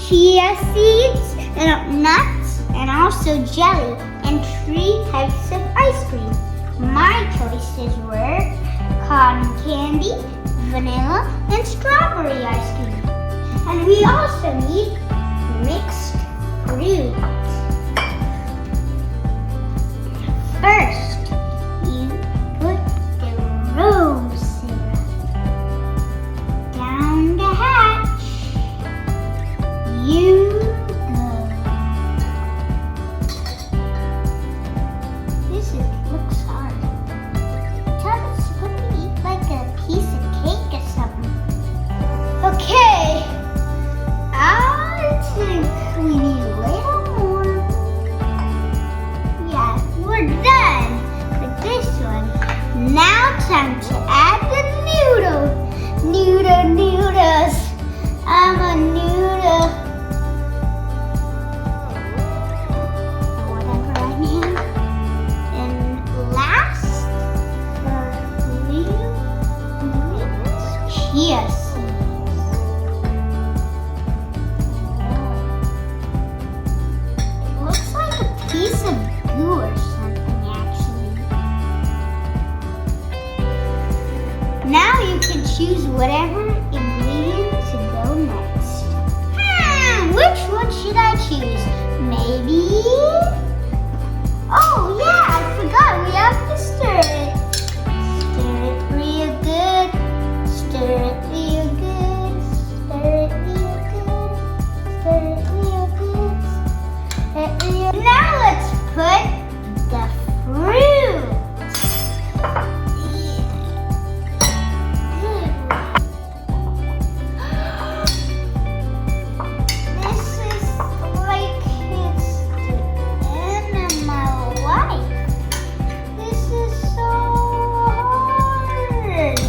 chia seeds, and nuts, and also jelly, and 3 types of ice cream. My choices were cotton candy, vanilla, and strawberry ice cream. And we also need mixed fruit. First, you put the rose syrup down the hatch. You go. Looks hard. It's supposed to eat like a piece of cake or something. Okay. I think we need a little more. Yeah, we're done with this one. Now time to add the noodles. I'm a noodle. Whatever I need. And last, chia seeds. It looks like a piece of goo or something, actually. Now you can choose whatever ingredient to go next. Which one should I choose? Maybe... Oh yeah, I forgot we have to stir it. Stir it real good. Stir it real good. Stir it real good. Stir it real good. Stir it real good. Now let's put the fruit. This is like it's the end of my life. This is so hard.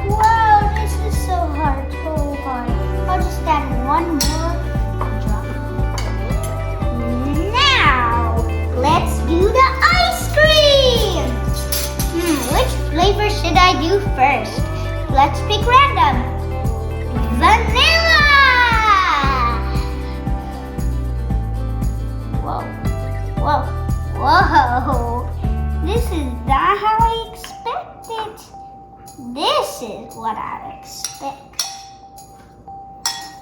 Wow, this is so hard, so hard. I'll just add one more drop. Now, let's do the ice cream. Which flavor should I do first? Let's pick random. Vanilla! Whoa. This is not how I expected. This is what I expect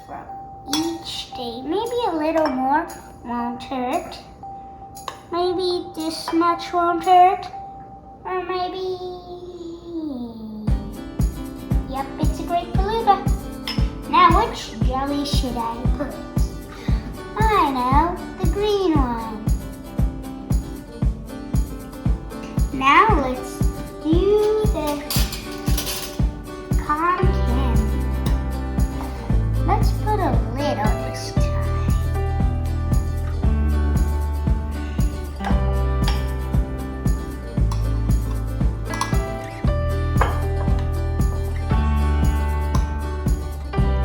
from each day. Maybe a little more won't hurt. Maybe this much won't hurt. Or maybe... Yep, it's a great Falooda. Now which jelly should I put? I know, the green one. Now let's do the cotton candy. Let's put a little this time.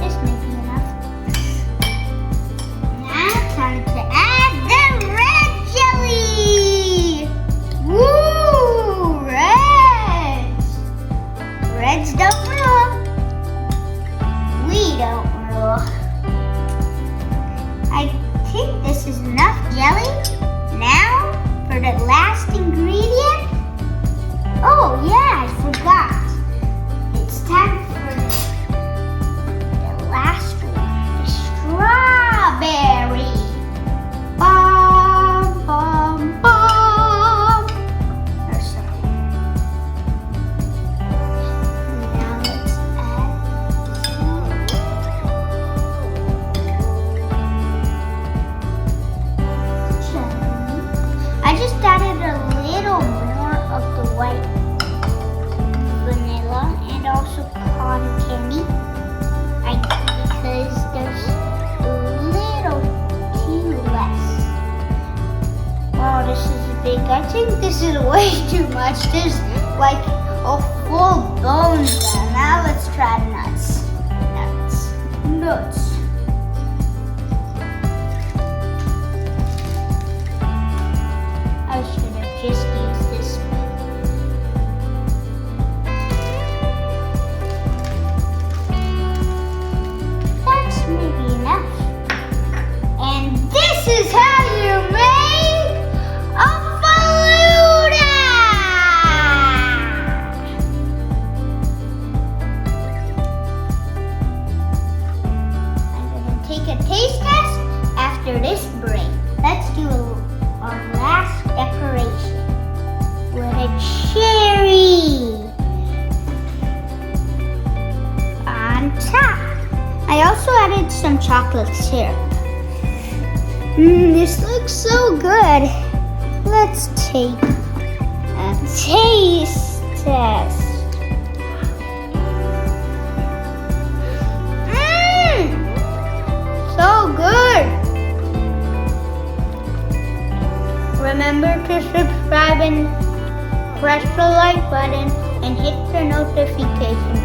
This may be enough. Now time to add the red jelly. Woo! Reds! Reds don't rule. We don't rule. I think this is enough jelly. Now for the last ingredient. Oh yeah, I forgot. It's time for the last one. The strawberry. Bum, bum, bum. Or something. Now let's add jelly. I just added a little more of the white vanilla and also cotton candy. Because there's a little too less. Wow, this is big. I think this is way too much. There's like a full bone there. Now let's try nuts. Nuts. I should have just used this. That's maybe enough. take a taste test after this break. Let's do our last decoration with a cherry on top. I also added some chocolate syrup. This looks so good. Let's take a taste test. So good. Remember to subscribe and press the like button and hit the notification